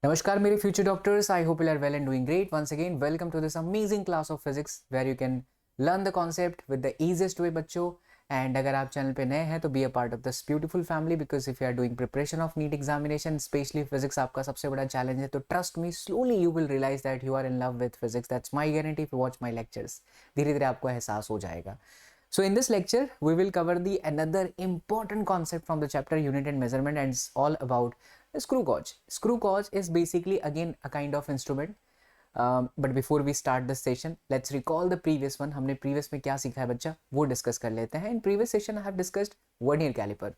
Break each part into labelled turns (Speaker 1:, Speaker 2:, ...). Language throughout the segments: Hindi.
Speaker 1: Namaskar, मेरे future doctors. I hope you are well and doing great. Once again, welcome to this amazing class of physics where you can learn the concept with the easiest way, बच्चों. And अगर आप चैनल पे नए हैं तो be a part of this beautiful family because if you are doing preparation of NEET examination, especially physics आपका सबसे बड़ा challenge है, तो trust me, slowly you will realize that you are in love with physics. That's my guarantee if you watch my lectures. धीरे धीरे आपको एहसास हो जाएगा. So in this lecture, we will cover the another important concept from the chapter Unit and Measurement, and it's all about screw gauge. Screw gauge is basically again a kind of instrument. But before we start this session, let's recall the previous one. हमने previous में क्या सीखा है बच्चा, वो discuss कर लेते हैं. In previous session I have discussed vernier caliper.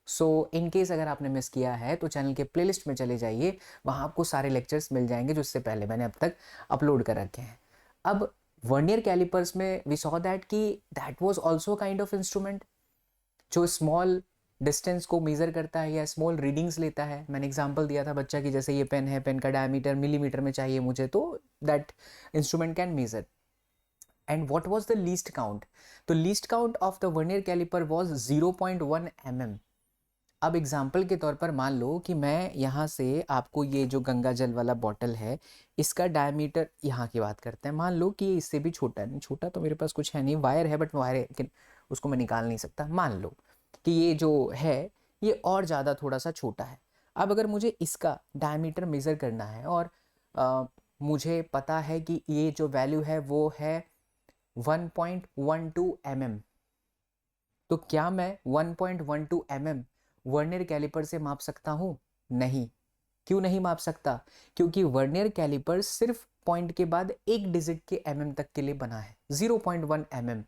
Speaker 1: So in case अगर आपने मिस किया है तो चैनल के प्लेलिस्ट में चले जाइए, वहाँ आपको सारे लेक्चर्स मिल जाएंगे जो इससे पहले मैंने अब तक अपलोड कर रखे हैं. अब वर्नियर कैलिपर्स में वी सॉ दैट कि that was also kind of instrument जो स्मॉल डिस्टेंस को मेजर करता है या स्मॉल रीडिंग्स लेता है. मैंने एग्जांपल दिया था बच्चा कि जैसे ये पेन है, पेन का डायमीटर मिलीमीटर में चाहिए मुझे, तो that instrument can measure. And what was the least count? तो least count of the vernier caliper was 0.1 mm. अब एग्जाम्पल के तौर पर मान लो कि मैं यहाँ से आपको ये जो गंगा जल वाला बॉटल है, इसका डायमीटर, यहाँ की बात करते हैं, मान लो कि इससे भी छोटा है. छोटा तो मेरे पास कुछ है नहीं, वायर है बट वायर है, लेकिन उसको मैं निकाल नहीं सकता. मान लो कि ये जो है ये और ज़्यादा थोड़ा सा छोटा है. अब अगर मुझे इसका डायमीटर मेज़र करना है और मुझे पता है कि ये जो वैल्यू है वो है 1.12 mm, तो क्या मैं 1.12 mm वर्नियर कैलिपर से माप सकता हूं? नहीं. क्यों नहीं माप सकता? क्योंकि वर्नियर कैलिपर सिर्फ पॉइंट के बाद एक डिजिट के mm तक के लिए बना है, 0.1 mm.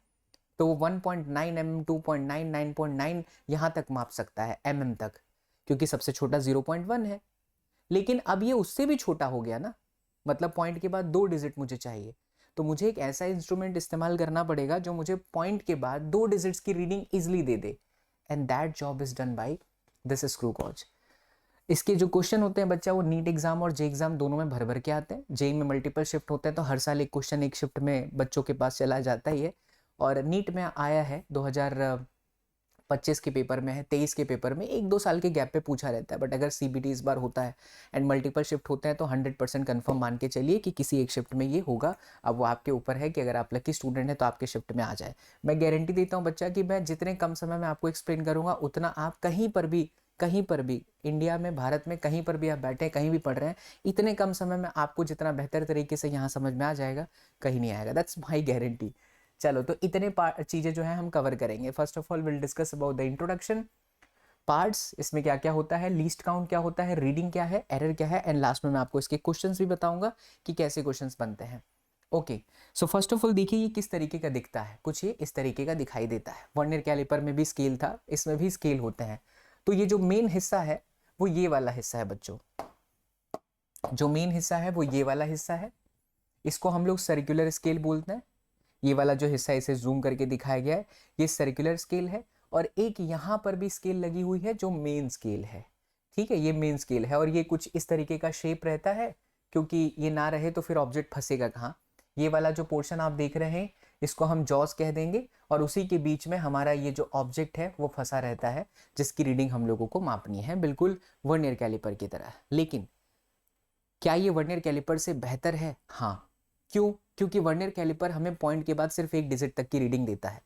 Speaker 1: तो वो 1.9 mm, 2.9, 9.9 यहां तक माप सकता है mm तक, क्योंकि सबसे छोटा 0.1 है. लेकिन अब ये उससे भी छोटा हो गया ना, मतलब पॉइंट के बाद 2 डिजिट मुझे चाहिए, तो मुझे एक ऐसा इंस्ट्रूमेंट इस्तेमाल करना पड़ेगा जो मुझे पॉइंट के बाद 2 डिजिट्स की रीडिंग इजिली दे दे. And that job is done by this screw gauge. इसके जो क्वेश्चन होते हैं बच्चा, वो नीट एग्जाम और जे एग्जाम दोनों में भर भर के आते हैं. जे में मल्टीपल शिफ्ट होते हैं, तो हर साल एक क्वेश्चन एक शिफ्ट में बच्चों के पास चला जाता ही है. और नीट में आया है 2025 के पेपर में है, 23 के पेपर में, 1-2 साल के गैप पे पूछा रहता है. बट अगर सीबीटी इस बार होता है एंड मल्टीपल शिफ्ट होते हैं तो 100% कन्फर्म मान के चलिए कि किसी एक शिफ्ट में ये होगा. अब वो आपके ऊपर है कि अगर आप लकी स्टूडेंट हैं तो आपके शिफ्ट में आ जाए. मैं गारंटी देता हूँ बच्चा कि मैं जितने कम समय में आपको एक्सप्लेन करूँगा उतना आप कहीं पर भी इंडिया में, भारत में कहीं पर भी आप बैठे, कहीं भी पढ़ रहे हैं, इतने कम समय में आपको जितना बेहतर तरीके से यहाँ समझ में आ जाएगा, कहीं नहीं आएगा. That's my guarantee. चलो, तो इतने चीज़ें जो है हम कवर करेंगे. First of all will discuss about the introduction, parts, इसमें क्या क्या होता है, लीस्ट काउंट क्या होता है, रीडिंग क्या है, एरर क्या है, एंड लास्ट में मैं आपको इसके क्वेश्चंस भी बताऊंगा कि कैसे क्वेश्चंस बनते हैं. Okay, so first of all देखिए ये किस तरीके का दिखता है. कुछ ये इस तरीके का दिखाई देता है. वर्नियर कैलिपर में भी स्केल था, इसमें भी स्केल होते हैं. तो ये जो मेन हिस्सा है वो ये वाला हिस्सा है बच्चों. जो मेन हिस्सा है वो ये वाला हिस्सा है. इसको हम लोग सर्कुलर स्केल बोलते हैं. ये वाला जो हिस्सा, इसे जूम करके दिखाया गया है, ये सर्कुलर स्केल है. और एक यहाँ पर भी स्केल लगी हुई है जो मेन स्केल है. ठीक है, ये मेन स्केल है और ये कुछ इस तरीके का शेप रहता है, क्योंकि ये ना रहे तो फिर ऑब्जेक्ट फंसेगा कहाँ. ये वाला जो पोर्शन आप देख रहे हैं इसको हम जॉस कह देंगे, और उसी के बीच में हमारा ये जो ऑब्जेक्ट है वो फंसा रहता है, जिसकी रीडिंग हम लोगों को मापनी है, बिल्कुल वर्नियर कैलिपर की तरह. लेकिन क्या ये वर्नियर कैलिपर से बेहतर है? हाँ. क्यों? क्योंकि वर्नियर कैलिपर हमें पॉइंट के बाद सिर्फ एक डिजिट तक की रीडिंग देता है,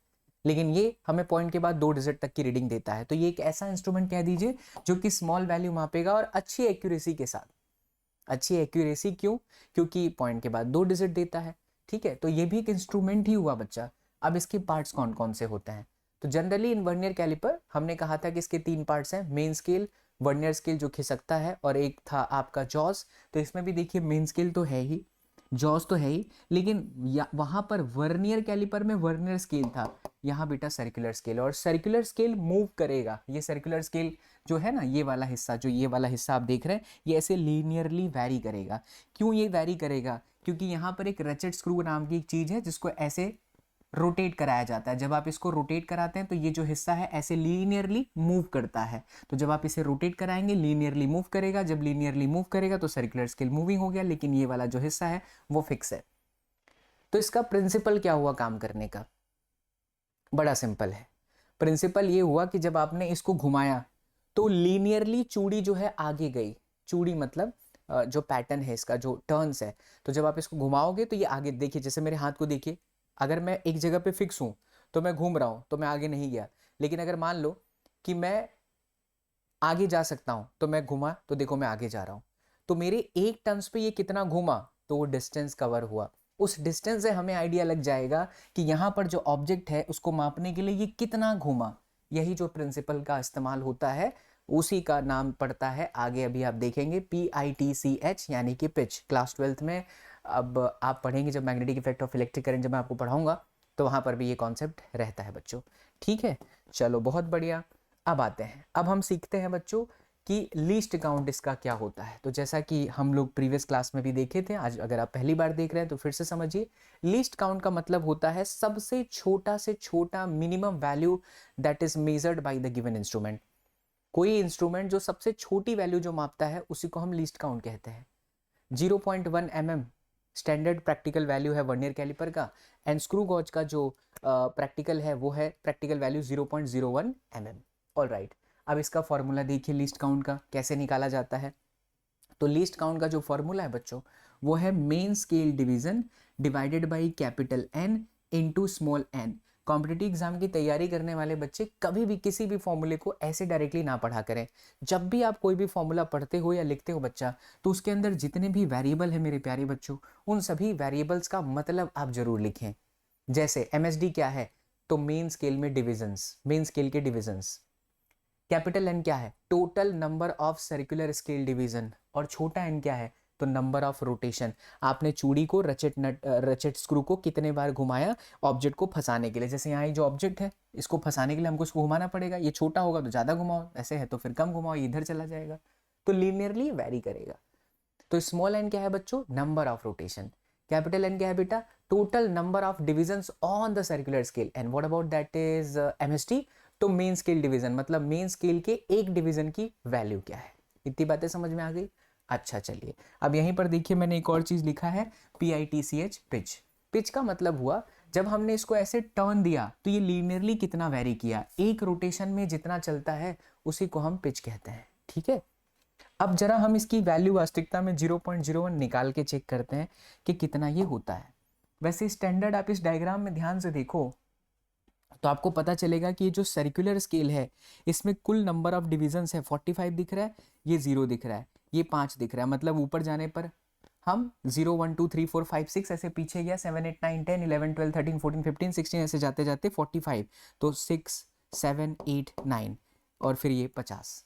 Speaker 1: लेकिन ये हमें पॉइंट के बाद 2 डिजिट तक की रीडिंग देता है. तो ये एक ऐसा इंस्ट्रूमेंट कह दीजिए जो कि स्मॉल वैल्यू मापेगा और अच्छी एक्यूरेसी के साथ. अच्छी एक्यूरेसी क्यों? क्योंकि पॉइंट के बाद 2 डिजिट देता है. ठीक है, तो ये भी एक इंस्ट्रूमेंट ही हुआ बच्चा. अब इसके पार्ट्स कौन कौन से होते हैं? तो जनरली इन वर्नियर कैलिपर हमने कहा था कि इसके 3 पार्ट्स हैं, मेन स्केल, वर्नियर स्केल जो खिसकता है, और एक था आपका जॉस. तो इसमें भी देखिए मेन स्केल तो है ही, जॉस तो है ही, लेकिन वहां पर वर्नियर कैलिपर में वर्नियर स्केल था, यहाँ बेटा सर्कुलर स्केल. और सर्कुलर स्केल मूव करेगा. ये सर्कुलर स्केल जो है ना, ये वाला हिस्सा, जो ये वाला हिस्सा आप देख रहे हैं, ये ऐसे लीनियरली वैरी करेगा. क्यों ये वैरी करेगा? क्योंकि यहाँ पर एक रचेट स्क्रू नाम की एक चीज है जिसको ऐसे रोटेट कराया जाता है. जब आप इसको रोटेट कराते हैं तो ये जो हिस्सा है ऐसे लीनियरली मूव करता है. तो जब आप इसे रोटेट कराएंगे लीनियरली मूव करेगा. जब लीनियरली मूव करेगा तो सर्कुलर स्केल मूविंग हो गया, लेकिन ये वाला जो हिस्सा है वो फिक्स है. तो इसका प्रिंसिपल क्या हुआ काम करने का? बड़ा सिंपल है. प्रिंसिपल ये हुआ कि जब आपने इसको घुमाया तो लीनियरली चूड़ी जो है आगे गई. चूड़ी मतलब जो पैटर्न है इसका, जो टर्न्स है, तो जब आप इसको घुमाओगे तो ये आगे, देखिए जैसे मेरे हाथ को देखिए, अगर मैं एक जगह पे फिक्स हूँ तो मैं घूम रहा हूँ तो मैं आगे नहीं गया, लेकिन अगर मान लो कि मैं आगे जा सकता हूँ तो मैं घुमा तो देखो मैं आगे जा रहा हूँ, तो मेरे एक टर्न्स पे ये कितना घूमा, तो वो डिस्टेंस कवर हुआ। उस डिस्टेंस से हमें आइडिया लग जाएगा कि यहाँ पर जो ऑब्जेक्ट है उसको मापने के लिए ये कितना घूमा। यही जो प्रिंसिपल का इस्तेमाल होता है उसी का नाम पड़ता है आगे, अभी आप देखेंगे, PITCH, यानी कि पिच। क्लास 12th में अब आप पढ़ेंगे जब magnetic effect of electric current, जब मैं आपको पढ़ाऊंगा तो वहाँ पर भी ये कॉन्सेप्ट रहता है बच्चों। ठीक है, चलो बहुत बढ़िया। अब आते हैं, अब हम सीखते हैं बच्चों कि लीस्ट काउंट इसका क्या होता है। तो जैसा कि हम लोग प्रीवियस क्लास में भी देखे थे, आज अगर आप पहली बार देख रहे हैं तो फिर से समझिए। लीस्ट काउंट का मतलब होता है सबसे छोटा से छोटा minimum value that is measured by the given instrument. कोई इंस्ट्रूमेंट जो सबसे छोटी वैल्यू जो मापता है उसी को हम लीस्ट काउंट कहते हैं। 0.1 mm स्टैंडर्ड प्रैक्टिकल वैल्यू है वर्नियर कैलिपर का, एंड स्क्रू गॉज का जो प्रैक्टिकल है वो है practical value 0.01 mm। All right, अब इसका फॉर्मूला देखिए लीस्ट काउंट का कैसे निकाला जाता है। तो लीस्ट काउंट का जो फॉर्मूला है बच्चों वो है main scale division divided by capital N into small n। Competitive exam की तैयारी करने वाले बच्चे कभी भी किसी भी फॉर्मूले को ऐसे डायरेक्टली ना पढ़ा करें। जब भी आप कोई भी फॉर्मूला पढ़ते हो या लिखते हो बच्चा, तो उसके अंदर जितने भी वेरिएबल है मेरे प्यारे बच्चों, उन सभी वेरिएबल्स का मतलब आप जरूर लिखें। जैसे MSD क्या है, तो मेन स्केल में डिविजन्स, मेन स्केल के डिविजन्स। कैपिटल N क्या है, total number of circular scale division, और छोटा n क्या है, तो नंबर ऑफ रोटेशन। आपने चूड़ी को रचेट स्क्रू को कितने बार घुमाया ऑब्जेक्ट को फंसाने के लिए। जैसे यहाँ जो ऑब्जेक्ट है इसको फंसाने के लिए हमको इसको घुमाना पड़ेगा, ये छोटा होगा तो ज़्यादा घुमाओ, ऐसे है तो फिर कम घुमाओ, इधर चला जाएगा, तो लीनियरली वेरी करेगा। तो स्मॉल n क्या है बच्चों, number of rotation. Capital N क्या है बेटा, total number of divisions on the circular scale. And what about that is MSD, तो मेन स्केल डिवीजन, मतलब मेन स्केल के एक डिवीजन की वैल्यू क्या है। इतनी बातें समझ में आ गई। अच्छा चलिए, अब यहीं पर देखिए मैंने एक और चीज लिखा है, PITCH, पिच। पिच का मतलब हुआ जब हमने इसको ऐसे टर्न दिया तो ये लीनियरली कितना वेरी किया, एक रोटेशन में जितना चलता है उसी को हम पिच कहते हैं। ठीक है, अब जरा हम इसकी वैल्यू वास्तविकता में 0.01 निकाल के चेक करते हैं कि कितना ये होता है। वैसे स्टैंडर्ड आप इस डायग्राम में ध्यान से देखो तो आपको पता चलेगा कि ये जो सर्कुलर स्केल है इसमें कुल नंबर ऑफ डिविजन्स है 45 दिख रहा है, ये 0 दिख रहा है, ये 5 दिख रहा है, मतलब ऊपर जाने पर हम 0 1 2 3 4 5 6 ऐसे पीछे गया, 7 8 9 10 11 12 13 14 15 16 ऐसे जाते जाते 45, तो 6 7 8 9 और फिर ये 50।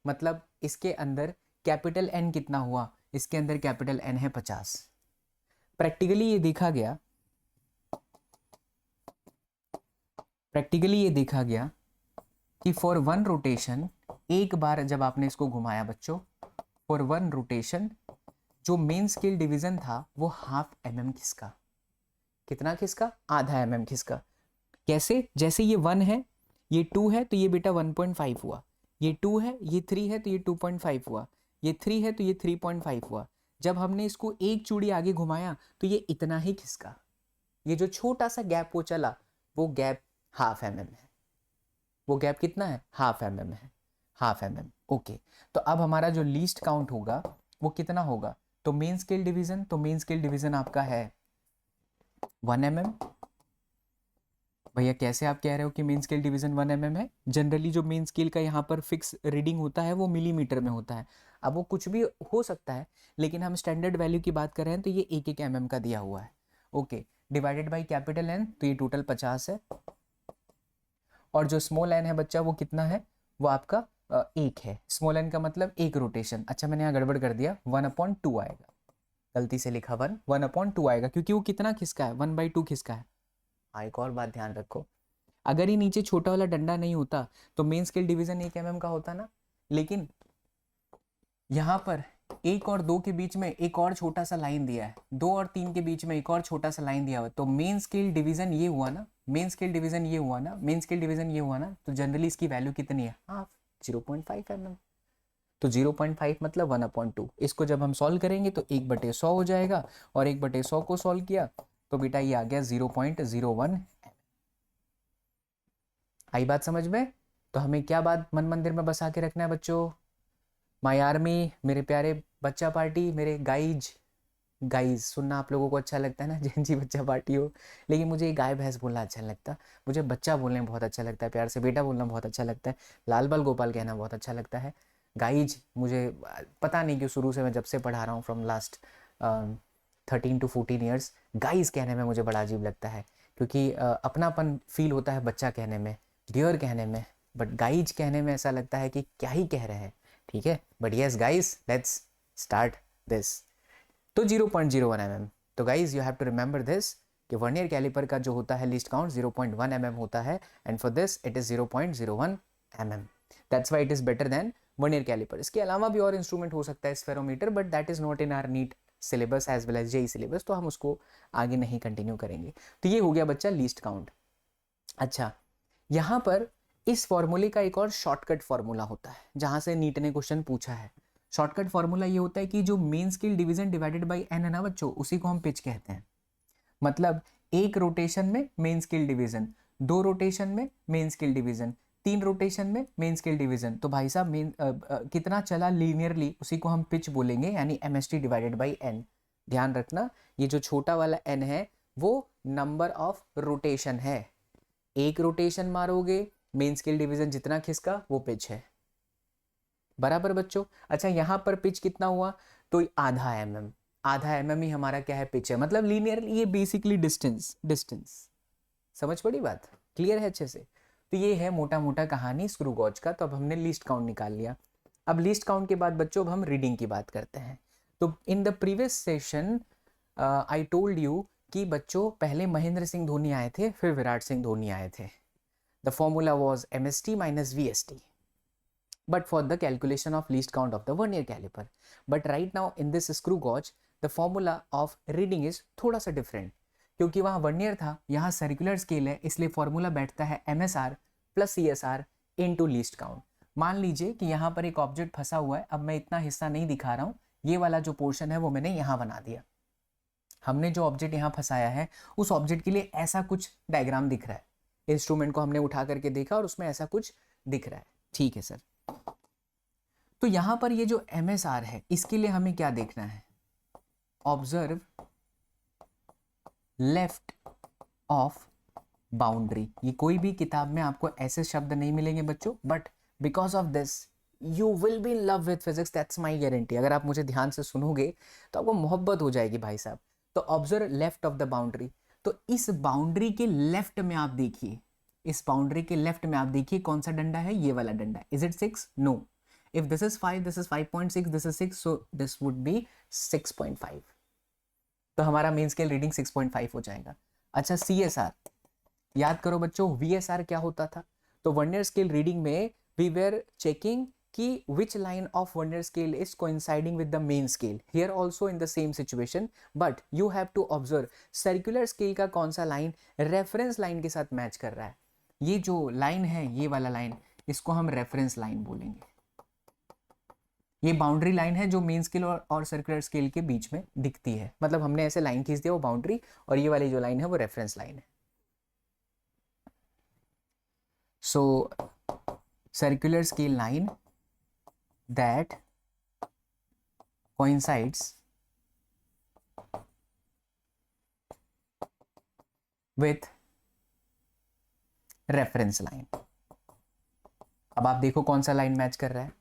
Speaker 1: मतलब इसके अंदर कैपिटल N कितना हुआ, इसके अंदर कैपिटल N है 50। प्रैक्टिकली ये देखा गया, कि फॉर वन रोटेशन, एक बार जब आपने इसको घुमाया बच्चों, फॉर वन रोटेशन जो मेन स्केल डिवीजन था वो हाफ mm खिसका। कितना खिसका, आधा mm खिसका। कैसे, जैसे ये 1 है, ये 2 है तो ये बेटा 1.5 हुआ, ये 2 है, ये 3 है तो ये 2.5 हुआ, ये 3 है तो ये 3.5 हुआ। जब हमने इसको एक चूड़ी आगे घुमाया तो ये इतना ही खिसका। ये जो छोटा सा गैप वो चला, वो गैप हाफ mm है। वो गैप कितना है, हाफ mm है, हाफ mm। ओके, तो अब हमारा जो लीस्ट काउंट होगा वो कितना होगा, तो मेन स्केल डिवीजन, तो मेन स्केल डिवीजन आपका है 1 mm। भैया कैसे आप कह रहे हो कि मेन स्केल डिवीजन 1 mm है, जनरली जो मेन स्केल का यहाँ पर फिक्स रीडिंग होता है वो मिलीमीटर में होता है। अब वो कुछ भी हो सकता है, लेकिन हम स्टैंडर्ड वैल्यू की बात कर रहे हैं तो ये 1 1 mm का दिया हुआ है। Okay, divided by capital N, तो ये टोटल 50 है, और जो स्मॉल n है बच्चा वो कितना है, वो आपका 1 है। स्मॉल n का मतलब एक रोटेशन। अच्छा मैंने यहाँ गड़बड़ कर दिया, 1/2 आएगा, गलती से लिखा 1/2 आएगा, क्योंकि वो कितना खिसका है, 1/2 खिसका है। हाँ, एक और बात ध्यान रखो, अगर ये नीचे छोटा वाला डंडा नहीं होता तो मेन स्केल डिवीजन 1 mm का होता ना, लेकिन यहाँ पर 1 और 2 के बीच में एक और छोटा सा लाइन दिया है, 2 और 3 के बीच में एक और छोटा सा लाइन दिया हुआ, तो मेन स्केल डिवीजन ये हुआ ना, मेन स्केल डिवीजन ये हुआ ना, मेन स्केल डिवीजन ये हुआ ना, तो जनरली इसकी वैल्यू कितनी है, हाफ, 0.5 mm। तो 0.5 मतलब 1/2। इसको जब हम सॉल्व करेंगे तो 1/100 हो जाएगा, और 1/100 को सॉल्व किया तो बेटा ये आ गया 0.01। आई बात समझ में। तो हमें क्या बात मन मंदिर में बसा के रखना है बच्चों, माय आर्मी, मेरे प्यारे बच्चा पार्टी, मेरे गाइज, गाइज सुनना आप लोगों को अच्छा लगता है ना, जिनकी बच्चा पार्टी हो, लेकिन मुझे ये गाय भैंस बोलना अच्छा नहीं लगता, मुझे बच्चा बोलने में बहुत अच्छा लगता है, प्यार से बेटा बोलना बहुत अच्छा लगता है, लाल बाल गोपाल कहना बहुत अच्छा लगता है। गाइज मुझे पता नहीं क्यों शुरू से मैं जब से पढ़ा रहा हूँ from last 13 to 14 years, guys कहने में मुझे बड़ा अजीब लगता है, क्योंकि अपनापन फील होता है बच्चा कहने में, डियर कहने में, बट गाइज कहने में ऐसा लगता है कि क्या ही कह रहे हैं। ठीक है, but yes guys, let's start this. तो 0.01 mm, तो guys you have to remember this कि वर्नियर कैलिपर का जो होता है लीस्ट काउंट 0.1 mm होता है, and for this it is 0.01 mm। That's why it is better than vernier caliper. इसके अलावा भी और इंस्ट्रूमेंट हो सकता है spherometer, but that is not in our NEET syllabus as well as JEE syllabus, तो हम उसको आगे नहीं कंटिन्यू करेंगे। तो ये हो गया बच्चा लीस्ट काउंट। अच्छा, यहाँ पर इस फॉर्मूले का एक और शॉर्टकट फॉर्मूला होता है जहां से नीट ने क्वेश्चन पूछा है। शॉर्टकट फॉर्मूला ये होता है कि जो main scale division divided by n है ना बच्चों, उसी को हम पिच कहते हैं। मतलब एक रोटेशन में मेन स्केल डिवीजन, 2 रोटेशन में मेन स्केल डिवीजन, 3 रोटेशन में मेन स्केल डिवीजन, तो भाई साहब मेन कितना चला लीनियरली उसी को हम पिच बोलेंगे, यानी एमएसटी डिवाइडेड बाय एन। ध्यान रखना, ये जो छोटा वाला एन है वो नंबर ऑफ रोटेशन है, एक रोटेशन मारोगे मेन स्केल डिवीजन जितना खिसका वो पिच है, बराबर बच्चों। अच्छा, यहां पर पिच कितना हुआ, तो आधा एमएम, आधा एमएम ही हमारा क्या है, पिच है, मतलब लीनियर, ये बेसिकली डिस्टेंस, डिस्टेंस। समझ पड़ी बात, क्लियर है अच्छे से। तो ये है मोटा मोटा कहानी स्क्रू गॉज का। तो अब हमने लीस्ट काउंट निकाल लिया। अब लीस्ट काउंट के बाद बच्चों अब हम रीडिंग की बात करते हैं। तो in the previous session I told you कि बच्चों पहले महेंद्र सिंह धोनी आए थे, फिर विराट सिंह धोनी आए थे। The formula was MST minus VST, but for the calculation of least count of the vernier caliper. But right now in this screw gauge, the formula of reading is थोड़ा सा different, क्योंकि वहाँ वर्नियर था, यहाँ सर्कुलर स्केल है, इसलिए फॉर्मूला बैठता है MSR plus CSR into least count. मान लीजिए कि यहाँ पर एक ऑब्जेक्ट फंसा हुआ है, अब मैं इतना हिस्सा नहीं दिखा रहा हूँ, ये वाला जो पोर्शन है वो मैंने यहाँ बना दिया। हमने जो ऑब्जेक्ट यहाँ फंसाया है उस ऑब्जेक्ट के लिए ऐसा कुछ डायग्राम दिख रहा है, इंस्ट्रूमेंट को हमने उठा करके देखा और उसमें ऐसा कुछ दिख रहा है। ठीक है सर, तो यहां पर ये जो MSR है इसके लिए हमें क्या देखना है, ऑब्जर्व लेफ्ट ऑफ बाउंड्री। ये कोई भी किताब में आपको ऐसे शब्द नहीं मिलेंगे बच्चों, but because of this you will be in love with physics, that's my guarantee. अगर आप मुझे ध्यान से सुनोगे तो आपको मोहब्बत हो जाएगी भाई साहब। तो observe left of the boundary, तो इस बाउंड्री के लेफ्ट में आप देखिए, इस बाउंड्री के लेफ्ट में आप देखिए कौन सा डंडा है, ये वाला डंडा। Is it 6? No. If this is 5, this is 5.6, this is 6, so this would be 6.5। तो हमारा मेन स्केल रीडिंग 6.5 हो जाएगा। अच्छा, CSR याद करो बच्चों, VSR क्या होता था, तो वर्नियर स्केल रीडिंग में वी वेर चेकिंग कि which line of vernier scale is coinciding with the main scale, here also in the same situation, but you have to observe circular scale का कौन सा लाइन रेफरेंस लाइन के साथ मैच कर रहा है। ये जो लाइन है, ये वाला लाइन, इसको हम रेफरेंस लाइन बोलेंगे। ये बाउंड्री लाइन है जो मेन स्केल और सर्कुलर स्केल के बीच में दिखती है, मतलब हमने ऐसे लाइन खींच दिया वो बाउंड्री, और ये वाली जो लाइन है वो रेफरेंस लाइन है। So circular scale line that coincides with reference line. अब आप देखो कौन सा लाइन मैच कर रहा है,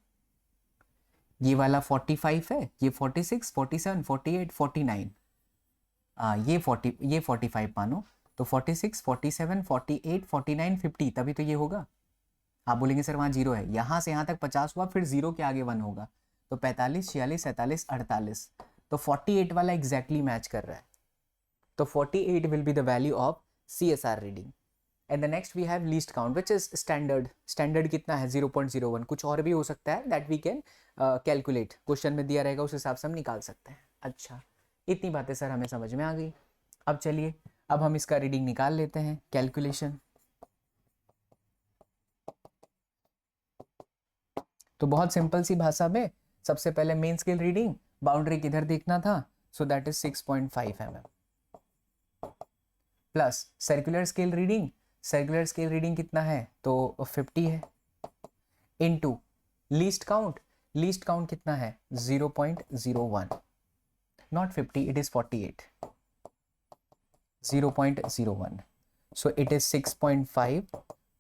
Speaker 1: ये वाला 45 है, ये 46, 47, 48, 49, ये 45 मानो, तो 46, 47, 48, 49, 50, तभी तो ये होगा। आप बोलेंगे सर वहाँ 0 है, यहाँ से यहाँ तक 50 हुआ, फिर 0 के आगे 1 होगा, तो 45, 46, 47, 48, तो 48 वाला एग्जैक्टली मैच कर रहा है। तो 48 will be the value of CSR reading. And the next we have least count which is standard. Standard कितना है, 0.01, कुछ और भी हो सकता है, that we can calculate, question में दिया रहेगा उस हिसाब से हम निकाल सकते हैं। अच्छा, इतनी बातें सर हमें समझ में आ गई। अब चलिए, अब हम इसका रीडिंग निकाल लेते हैं, कैलकुलेशन। तो बहुत सिंपल सी भाषा में, सबसे पहले मेन स्केल रीडिंग, बाउंड्री किधर देखना था, so that is 6.5 mm, plus circular scale reading, circular scale reading कितना है, तो 50 है, into least count, least count कितना है 0.01, not 50, it is 48, 0.01, so it is 6.5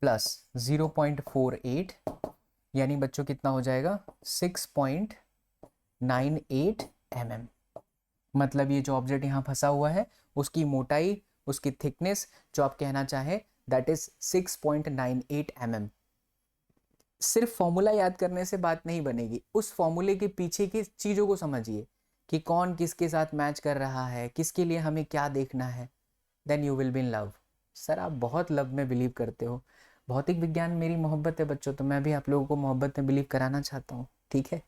Speaker 1: plus 0.48, यानी बच्चों कितना हो जाएगा 6.98 mm। मतलब ये जो ऑब्जेक्ट यहाँ फंसा हुआ है उसकी मोटाई, उसकी थिकनेस जो आप कहना चाहे दैट इज 6.98 mm। सिर्फ फॉर्मूला याद करने से बात नहीं बनेगी, उस फॉर्मूले के पीछे की चीज़ों को समझिए कि कौन किसके साथ मैच कर रहा है, किसके लिए हमें क्या देखना है, then you will be in love. Sir आप बहुत लव में बिलीव करते हो, भौतिक विज्ञान मेरी मोहब्बत है बच्चों, तो मैं भी आप लोगों को मोहब्बत में बिलीव कराना चाहता हूँ, ठीक है।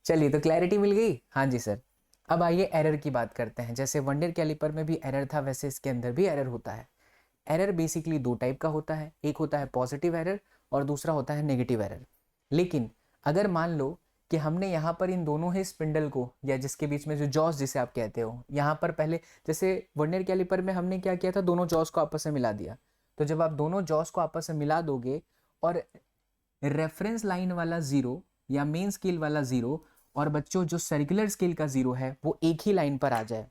Speaker 1: चलिए तो क्लैरिटी मिल गई, हाँ जी सर। अब आइए एरर की बात करते हैं। जैसे वर्नियर कैलिपर में भी एरर था, वैसे इसके अंदर भी एरर होता है। एरर बेसिकली दो टाइप का होता है, एक होता है पॉजिटिव एरर और दूसरा होता है नेगेटिव एरर। लेकिन अगर मान लो कि हमने यहाँ पर इन दोनों ही स्पिंडल को, या जिसके बीच में जो जॉस जिसे आप कहते हो, यहाँ पर पहले जैसे वर्नियर कैलिपर में हमने क्या किया था, दोनों जॉस को आपस में मिला दिया। तो जब आप दोनों जॉस को आपस में मिला दोगे और रेफरेंस लाइन वाला जीरो या मेन स्केल वाला जीरो और बच्चों जो सर्कुलर स्केल का जीरो है वो एक ही लाइन पर आ जाए,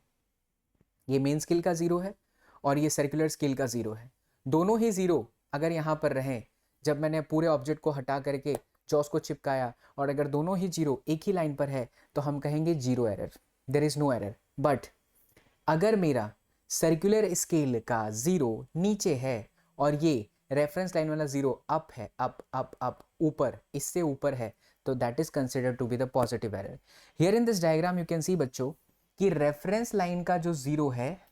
Speaker 1: ये मेन स्केल का जीरो है और ये सर्कुलर स्केल का जीरो है, दोनों ही जीरो अगर यहाँ पर रहें, जब मैंने पूरे ऑब्जेक्ट को हटा करके जॉस को चिपकाया और अगर दोनों ही जीरो एक ही लाइन पर है तो हम कहेंगे zero error, there is no error. But अगर मेरा सर्कुलर स्केल का जीरो नीचे है और ये रेफरेंस लाइन वाला जीरो अप है, अप अप अप ऊपर, इससे ऊपर है, तो that is considered to be the positive error. Here in this diagram you can see बच्चों कि रेफरेंस लाइन का जो जीरो है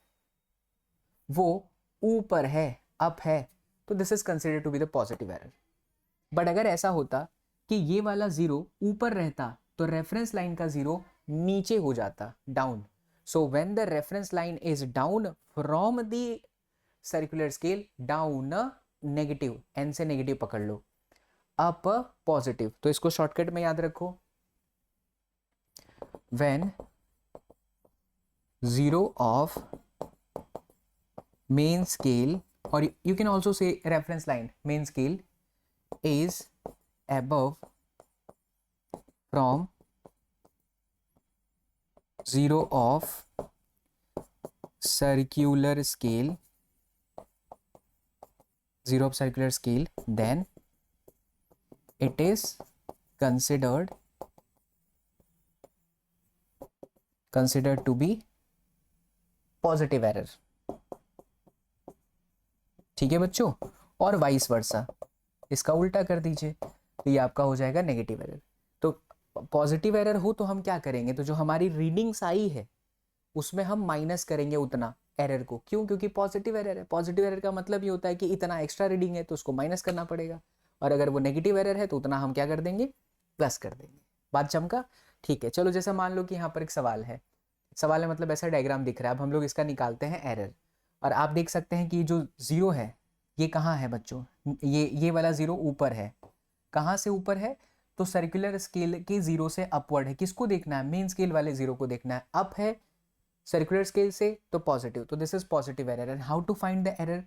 Speaker 1: वो ऊपर है, अप है, तो this is considered to be the positive error. But अगर ऐसा होता कि ये वाला जीरो ऊपर रहता तो रेफरेंस लाइन का जीरो नीचे हो जाता, down. So when the reference line is down from the circular scale, down negative, n से नेगेटिव पकड़ लो, अप पॉजिटिव, तो इसको शॉर्टकट में याद रखो, when zero of main scale, और you can also say reference line main scale is above from zero of circular scale, zero of circular scale, then it is considered to be positive error, ठीक है बच्चों। और वाइस वर्सा, इसका उल्टा कर दीजिए तो ये आपका हो जाएगा नेगेटिव एरर। तो पॉजिटिव एरर हो तो हम क्या करेंगे, तो जो हमारी रीडिंग्स आई है उसमें हम माइनस करेंगे उतना एरर को, क्यों, क्योंकि पॉजिटिव एरर है। पॉजिटिव एरर का मतलब ये होता है कि इतना एक्स्ट्रा रीडिंग है तो उसको माइनस करना पड़ेगा, और अगर वो नेगेटिव एरर है तो उतना हम क्या कर देंगे, प्लस कर देंगे। बात चमका, ठीक है। चलो जैसा मान लो कि यहाँ पर एक सवाल है, सवाल है मतलब ऐसा डायग्राम दिख रहा है, अब हम लोग इसका निकालते हैं एरर। और आप देख सकते हैं कि जो जीरो है ये कहाँ है बच्चों, ये वाला जीरो ऊपर है, कहाँ से ऊपर है, तो सर्कुलर स्केल के जीरो से अपवर्ड है। किसको देखना है, मेन स्केल वाले जीरो को देखना है, अप है सर्कुलर स्केल से तो पॉजिटिव, तो this is positive error. And how to find the error,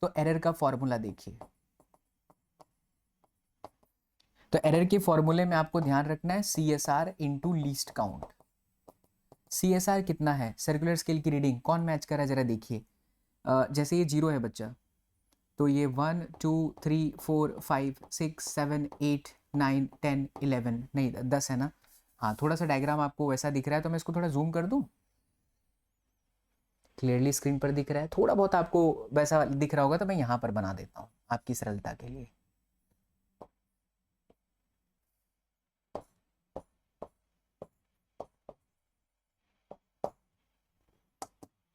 Speaker 1: तो एरर का फॉर्मूला देखिए। तो एरर के फॉर्मूले में आपको ध्यान रखना है CSR into least count. CSR कितना है, सर्कुलर स्केल की रीडिंग कौन मैच कर रहा है जरा देखिए। जैसे ये जीरो है बच्चा, तो ये 1 2 3 4 5 6 7 8 9 10 11, नहीं 10 है ना, हाँ थोड़ा सा डायग्राम आपको वैसा दिख रहा है तो मैं इसको थोड़ा जूम कर दूं, क्लियरली स्क्रीन पर दिख रहा है, थोड़ा बहुत आपको वैसा दिख रहा होगा तो मैं यहाँ पर बना देता हूँ आपकी सरलता के लिए।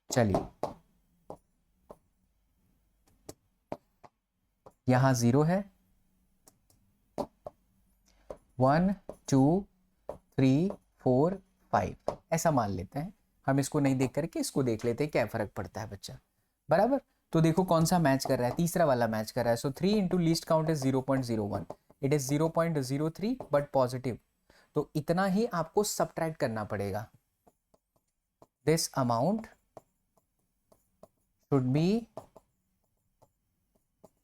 Speaker 1: चलिए यहाँ जीरो है, 1 2 3 4 5 ऐसा मान लेते हैं, हम इसको नहीं देख करके इसको देख लेते हैं क्या फर्क पड़ता है बच्चा, बराबर। तो देखो कौन सा मैच कर रहा है, तीसरा वाला मैच कर रहा है। सो 3 into least count is 0.01, it is 0.03 but positive, तो इतना ही आपको सब्ट्रैक्ट करना पड़ेगा। This amount should be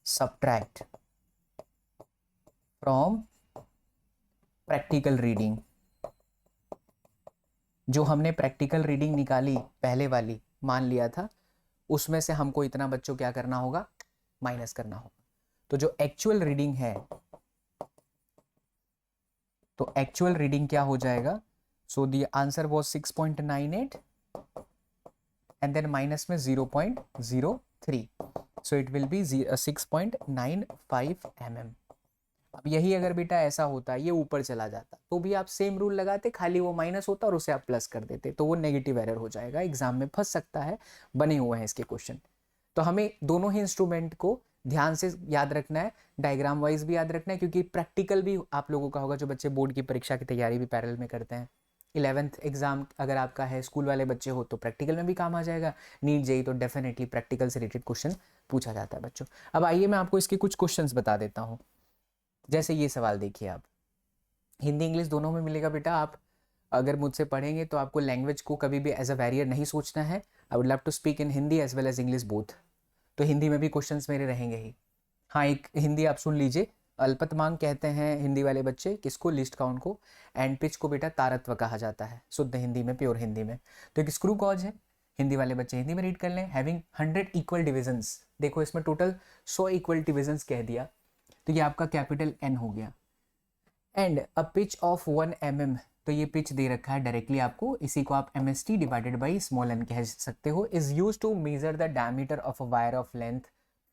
Speaker 1: subtract from practical reading, जो हमने प्रैक्टिकल रीडिंग निकाली पहले वाली, मान लिया था, उसमें से हमको इतना बच्चों क्या करना होगा, माइनस करना होगा। तो जो एक्चुअल रीडिंग है, तो एक्चुअल रीडिंग क्या हो जाएगा, so the answer was 6.98 and then minus में 0.03, so it will be 6.95 mm। अब यही अगर बेटा ऐसा होता, ये ऊपर चला जाता, तो भी आप सेम रूल लगाते, खाली वो माइनस होता और उसे आप प्लस कर देते, तो वो नेगेटिव एरर हो जाएगा, एग्जाम में फंस सकता है, बने हुए हैं इसके क्वेश्चन। तो हमें दोनों ही इंस्ट्रूमेंट को ध्यान से याद रखना है, डायग्राम वाइज भी याद रखना है, क्योंकि प्रैक्टिकल भी आप लोगों का होगा, जो बच्चे बोर्ड की परीक्षा की तैयारी भी पैरेलल में करते हैं। 11th एग्जाम अगर आपका है, स्कूल वाले बच्चे हो, तो प्रैक्टिकल में भी काम आ जाएगा। नीट जेई तो डेफिनेटली प्रैक्टिकल से रिलेटेड क्वेश्चन पूछा जाता है बच्चों। अब आइए मैं आपको इसके कुछ क्वेश्चंस बता देता हूँ। जैसे ये सवाल देखिए, आप हिंदी इंग्लिश दोनों में मिलेगा बेटा। आप अगर मुझसे पढ़ेंगे तो आपको लैंग्वेज को कभी भी एज अ बैरियर नहीं सोचना है। I would love to speak in Hindi as well as English both, तो हिंदी में भी क्वेश्चंस मेरे रहेंगे ही। हाँ, एक हिंदी आप सुन लीजिए, अल्पतमांक कहते हैं हिंदी वाले बच्चे किसको, लिस्ट काउंट को, एंड पिच को बेटा तारत्व कहा जाता है, शुद्ध हिंदी में, प्योर हिंदी में। तो एक स्क्रू गॉज है, हिंदी वाले बच्चे हिंदी में रीड कर लें। हैविंग 100 इक्वल डिविजन्स, देखो इसमें टोटल 100 इक्वल डिविजन्स कह दिया, तो ये आपका कैपिटल एन हो गया। And a pitch of 1 mm, तो ये पिच दे रखा है डायरेक्टली आपको, इसी को आप MST divided by small n कह सकते हो, is use to measure the diameter of a wire of length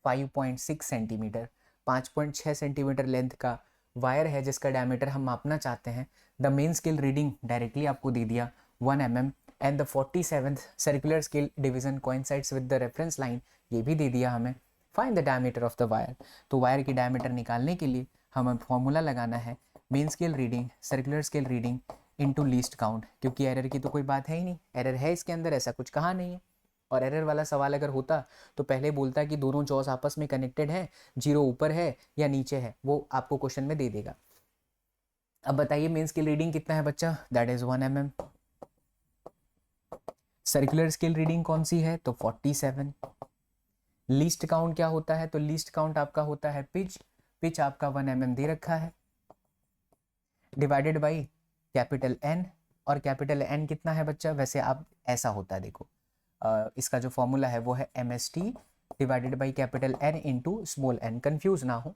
Speaker 1: 5.6 centimetre. 5.6 centimetre length का वायर है जिसका डायमीटर हम मापना चाहते हैं। The main scale reading directly आपको दे दिया 1 mm, and the 47th circular scale division coincides with the reference line, ये भी दे दिया हमें। Find the diameter of the wire, तो वायर की डायमीटर निकालने के लिए हमें फॉर्मूला लगाना है main scale reading circular scale reading into least count, क्योंकि एरर की तो कोई बात है ही नहीं, एरर है इसके अंदर, ऐसा कुछ कहा नहीं है। और एरर वाला सवाल अगर होता तो पहले बोलता कि दोनों जॉस आपस में कनेक्टेड है, जीरो ऊपर है या नीचे है, वो आपको क्वेश्चन में दे देगा। अब बताइए मेन स्केल रीडिंग कितना है बच्चा, that is 1 mm। Circular scale reading कौन सी है, तो 47। लीस्ट काउंट क्या होता है, तो लीस्ट काउंट आपका होता है पिच, पिच आपका 1 mm दे रखा है, डिवाइडेड बाई कैपिटल एन, और कैपिटल एन कितना है बच्चा, वैसे आप ऐसा होता है देखो, इसका जो फॉर्मूला है वो है MST divided by capital n into small n, confuse ना हो।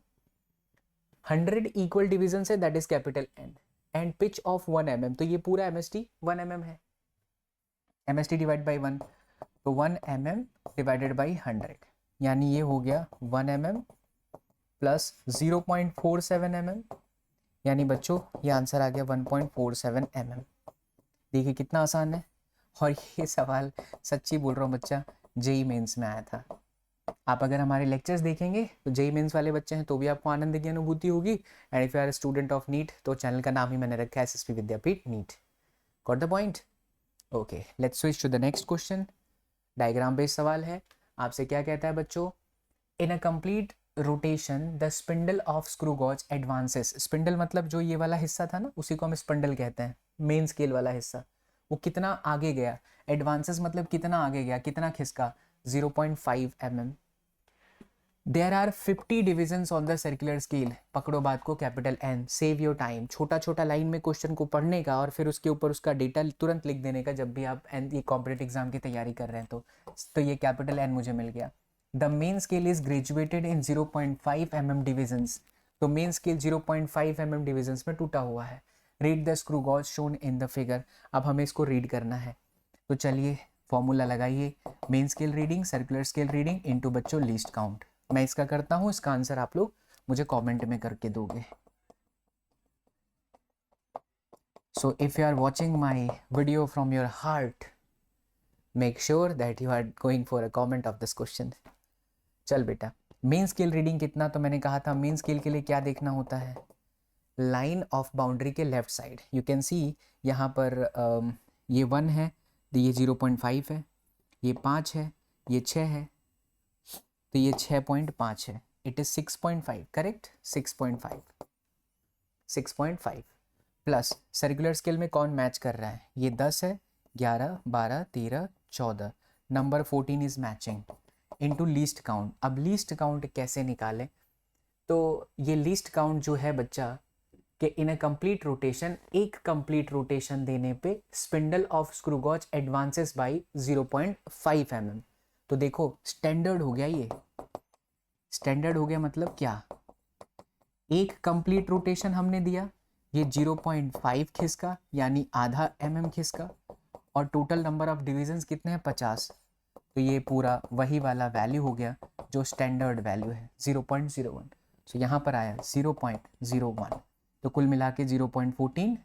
Speaker 1: 100 इक्वल डिवीजन है, that is capital n, and pitch of 1 mm, तो ये पूरा MST 1 mm है, MST डिवाइड बाई 1, तो 1 mm डिवाइडेड बाई 100, यानी ये हो गया 1 mm प्लस 0.47 mm, यानी बच्चों ये आंसर आ गया 1.47 mm। देखिए कितना आसान है, और ये सवाल सच्ची बोल रहा हूँ बच्चा, जेई मेंस में आया था। आप अगर हमारे लेक्चर्स देखेंगे तो जेई मेंस वाले बच्चे हैं तो भी आपको आनंद की अनुभूति होगी, and if you are student of NEET, तो चैनल का नाम ही मैंने रखा है SSP Vidyapeeth NEET. Got the point? Okay, let's switch to the next question. Diagram based सवाल है, आपसे क्या कहता है बच्चों, in a complete rotation the spindle of screw gauge advances, spindle मतलब जो ये वाला हिस्सा था ना, उसी को हम स्पिंडल कहते हैं, मेन स्केल वाला हिस्सा, वो कितना आगे गया, एडवांसेस मतलब कितना आगे गया, कितना खिसका, 0.5 mm। There are 50 divisions on the circular scale, पकड़ो बात को, capital n, save your time, छोटा छोटा लाइन में क्वेश्चन को पढ़ने का और फिर उसके ऊपर उसका डेटा तुरंत लिख देने का, जब भी आप ये कॉम्पिटेटिव एग्जाम की तैयारी कर रहे हैं तो ये कैपिटल एन मुझे मिल गया। The main scale is graduated in 0.5 mm divisions, तो मेन स्केल 0.5 mm डिविजन्स में टूटा हुआ है। Read the screw gauge shown in the figure, अब हमें इसको रीड करना है, तो चलिए फॉर्मूला लगाइए, main scale reading circular scale reading into बच्चों लीस्ट काउंट। मैं इसका करता हूं, इसका आंसर आप लोग मुझे कमेंट में करके दोगे। So if you are watching my video from your heart, make sure that you are going for a comment of this question. चल बेटा, मेन स्केल रीडिंग कितना, तो मैंने कहा था मेन स्केल के लिए क्या देखना होता है, लाइन ऑफ बाउंड्री के लेफ्ट साइड। यू कैन सी यहाँ पर ये 1 है, ये 0.5 है, ये 5 है, ये 6 है, तो ये 6.5 है, it is 6.5, correct, 6.5, 6.5 plus circular scale में कौन मैच कर रहा है, ये 10 है, 11, 12, 13, 14, number 14 is matching into least count. अब लीस्ट काउंट कैसे निकालें, तो ये लीस्ट काउंट जो है बच्चा, कि इन अ कंप्लीट रोटेशन, एक कंप्लीट रोटेशन देने पे spindle of screw gauge advances by 0.5 mm। तो देखो स्टैंडर्ड हो गया, ये स्टैंडर्ड हो गया मतलब क्या, एक कंप्लीट रोटेशन हमने दिया, ये 0.5 खिसका यानी आधा mm खिसका, और टोटल नंबर ऑफ डिविजन्स कितने हैं 50। तो ये पूरा वही वाला वैल्यू हो गया जो स्टैंडर्ड वैल्यू है 0.01। तो यहाँ पर आया 0.01, तो कुल मिला के 0.14,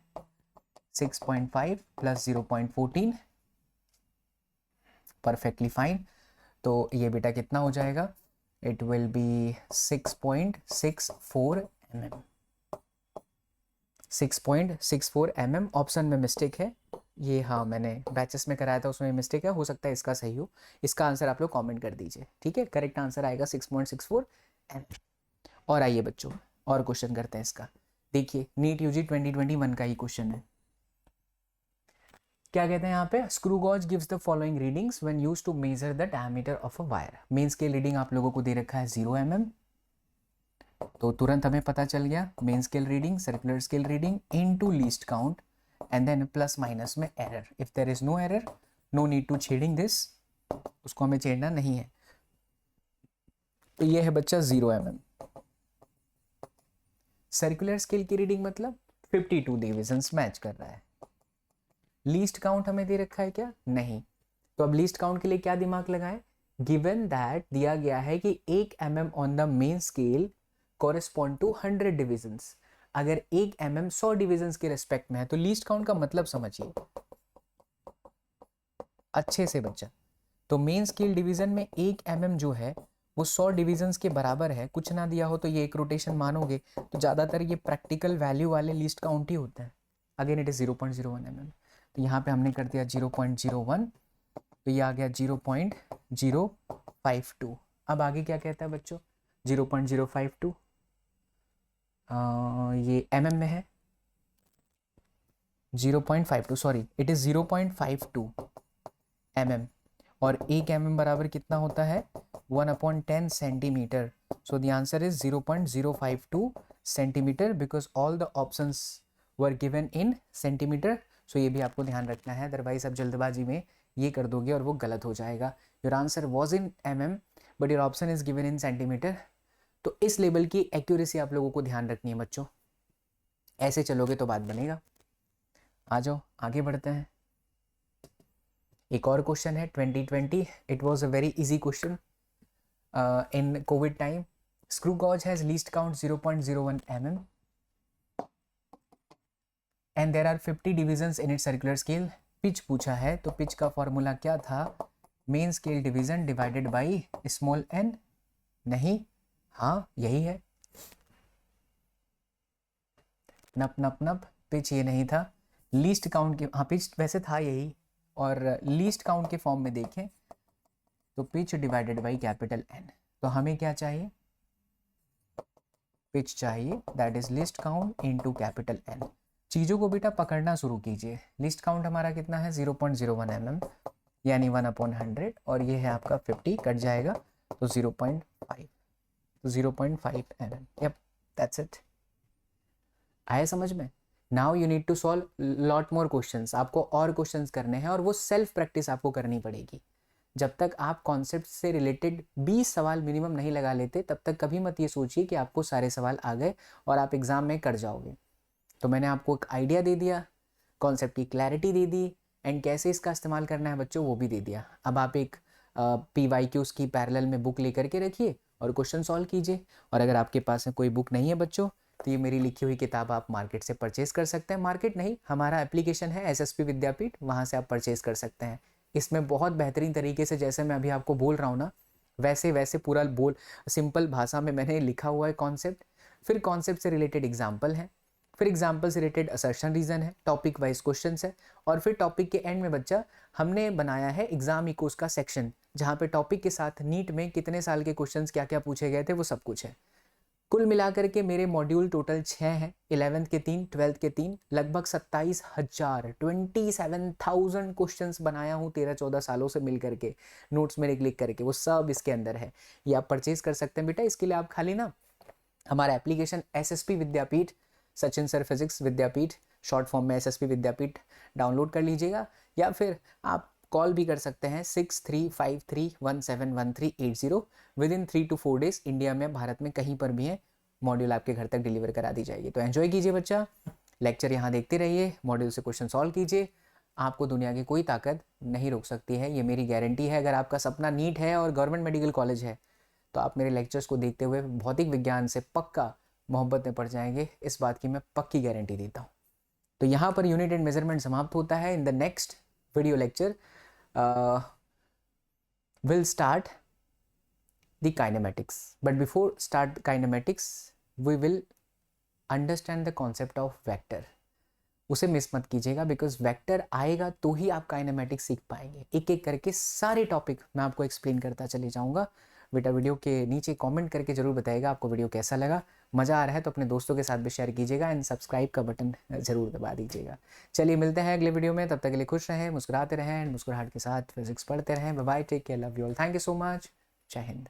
Speaker 1: 6.5 प्लस 0.14, परफेक्टली फाइन। तो ये बेटा कितना हो जाएगा, it will B 6.64 mm, 6.64 mm। Option में मिस्टेक है ये, हाँ मैंने बैचेस में कराया था उसमें मिस्टेक है, हो सकता है इसका सही हो। इसका आंसर आप लोग कमेंट कर दीजिए, ठीक है। करेक्ट आंसर आएगा 6.64 mm। और आइए बच्चों और क्वेश्चन करते हैं इसका। देखिए नीट यूजी 2021 का ही क्वेश्चन है। क्या कहते हैं यहाँ पे, screw gauge gives the following readings when used to measure the diameter of a wire. Main scale reading आप लोगों को दे रखा है 0 mm, तो तुरंत हमें पता चल गया main scale reading, circular scale reading into least count and then plus minus में error. If there is no error no need to छेडिंग दिस, उसको हमें छेड़ना नहीं है। तो ये है बच्चा 0 mm। सर्कुलर स्केल की रीडिंग मतलब 52 डिविजन्स मैच कर रहा है। लीस्ट काउंट हमें दे रखा है क्या, नहीं। तो अब लीस्ट काउंट के लिए क्या दिमाग लगाएं, गिवन दैट दिया गया है कि 1 mm on the main scale correspond to 100 divisions. अगर 1 mm 100 डिविजन्स के रेस्पेक्ट में है तो लीस्ट काउंट का मतलब समझिए अच्छे से बच्चा। तो मेन स्केल डिवीजन में 1 mm जो है वो 100 डिविजन्स के बराबर है। कुछ ना दिया हो तो ये एक रोटेशन मानोगे, तो ज़्यादातर ये प्रैक्टिकल वैल्यू वाले लीस्ट काउंट ही होते हैं। अगेन इट इज 0.01 mm, तो यहाँ पे हमने कर दिया 0.01, तो ये आ गया 0.052। अब आगे क्या कहता है बच्चों, 0.052 ये mm में है, 0.52 सॉरी इट इज 0.52 mm, और 1 mm बराबर कितना होता है 1/10 centimetre. So the answer is 0.052 centimetre because all the options were given in centimetre. So ये भी आपको ध्यान रखना है, अदरवाइज आप जल्दबाजी में ये कर दोगे और वो गलत हो जाएगा। Your answer was in mm but your option is given in centimetre. तो इस लेवल की एक्यूरेसी आप लोगों को ध्यान रखनी है बच्चों, ऐसे चलोगे तो बात बनेगा। आ जाओ आगे बढ़ते हैं। एक और क्वेश्चन है 2020, it was a very easy question in Covid time. Screw gauge has least count 0.01 mm and there are 50 divisions in it circular scale. Pitch पूछा है, तो पिच का फॉर्मूला क्या था, main scale division divided by small n। नहीं, हाँ यही है, नप नप नप, पिच ये नहीं था। लीस्ट काउंट के, हाँ पिच वैसे था यही, और लीस्ट काउंट के फॉर्म में देखें तो pitch divided by capital N। तो हमें क्या चाहिए, पिच चाहिए, that is list count into capital N। चीज़ों को बेटा पकड़ना शुरू कीजिए। लिस्ट काउंट हमारा कितना है 0.01 mm यानी 1/100, और ये है आपका 50, कट जाएगा तो 0.5, तो 0.5 mm। Yup that's it. आए समझ में। Now you need to solve lot more questions. आपको और क्वेश्चंस करने हैं और वो सेल्फ प्रैक्टिस आपको करनी पड़ेगी। जब तक आप कॉन्सेप्ट से रिलेटेड 20 सवाल मिनिमम नहीं लगा लेते तब तक कभी मत ये सोचिए कि आपको सारे सवाल आ गए और आप एग्जाम में कर जाओगे। तो मैंने आपको एक आइडिया दे दिया, कॉन्सेप्ट की क्लैरिटी दे दी, एंड कैसे इसका इस्तेमाल करना है बच्चों वो भी दे दिया। अब आप एक PYQs की पैरेलल में बुक लेकर के रखिए और क्वेश्चन सॉल्व कीजिए। और अगर आपके पास कोई बुक नहीं है बच्चों, तो ये मेरी लिखी हुई किताब आप मार्केट से परचेज कर सकते हैं। मार्केट नहीं, हमारा एप्लीकेशन है SSP विद्यापीठ, वहाँ से आप परचेज कर सकते हैं। इसमें बहुत बेहतरीन तरीके से, जैसे मैं अभी आपको बोल रहा हूँ ना, वैसे वैसे पूरा सिंपल भाषा में मैंने लिखा हुआ है कॉन्सेप्ट। फिर कॉन्सेप्ट से रिलेटेड एग्जाम्पल है, फिर एग्जाम्पल से रिलेटेड असर्शन रीजन है, टॉपिक वाइज क्वेश्चंस है, और फिर टॉपिक के एंड में बच्चा हमने बनाया है एग्जाम इकोस का सेक्शन, जहाँ पे टॉपिक के साथ नीट में कितने साल के क्वेश्चंस क्या क्या पूछे गए थे वो सब कुछ है। कुल मिलाकर के मेरे मॉड्यूल टोटल 6 हैं, 11th के 3, 12th के 3, लगभग 27,000 क्वेश्चंस बनाया हूँ 13-14 सालों से मिल करके, नोट्स मेरे क्लिक करके, वो सब इसके अंदर है। ये आप परचेज कर सकते हैं बेटा। इसके लिए आप खाली ना हमारा एप्लीकेशन SSP विद्यापीठ सचिन सर फिजिक्स विद्यापीठ, शॉर्ट फॉर्म में SSP विद्यापीठ डाउनलोड कर लीजिएगा, या फिर आप कॉल भी कर सकते हैं 6353171380। With in 3 to 4 days India में, भारत में कहीं पर भी है, मॉड्यूल आपके घर तक डिलीवर करा दी जाएगी। तो एंजॉय कीजिए बच्चा, लेक्चर यहाँ देखते रहिए, मॉड्यूल से क्वेश्चन सॉल्व कीजिए। आपको दुनिया की कोई ताकत नहीं रोक सकती है, ये मेरी गारंटी है। अगर आपका सपना नीट है और गवर्नमेंट मेडिकल कॉलेज है तो आप मेरे लेक्चर्स को देखते हुए भौतिक विज्ञान से पक्का मोहब्बत में पड़ जाएंगे, इस बात की मैं पक्की गारंटी देता हूँ। तो यहाँ पर यूनिट एंड मेजरमेंट समाप्त होता है। In the next video lecture will start the kinematics, but before start kinematics we will understand the concept of vector. उसे मिस मत कीजिएगा, बिकॉज वेक्टर आएगा तो ही आप काइनेमेटिक्स सीख पाएंगे। एक एक करके सारे टॉपिक मैं आपको एक्सप्लेन करता चले जाऊंगा। बेटा वीडियो के नीचे कमेंट करके जरूर बताइएगा आपको वीडियो कैसा लगा। मज़ा आ रहा है तो अपने दोस्तों के साथ भी शेयर कीजिएगा एंड सब्सक्राइब का बटन ज़रूर दबा दीजिएगा। चलिए मिलते हैं अगले वीडियो में, तब तक के लिए खुश रहें, मुस्कुराते रहें एंड मुस्कुराहट के साथ फिजिक्स पढ़ते रहें। Bye bye, take care, love you all, thank you so much, जय हिंद।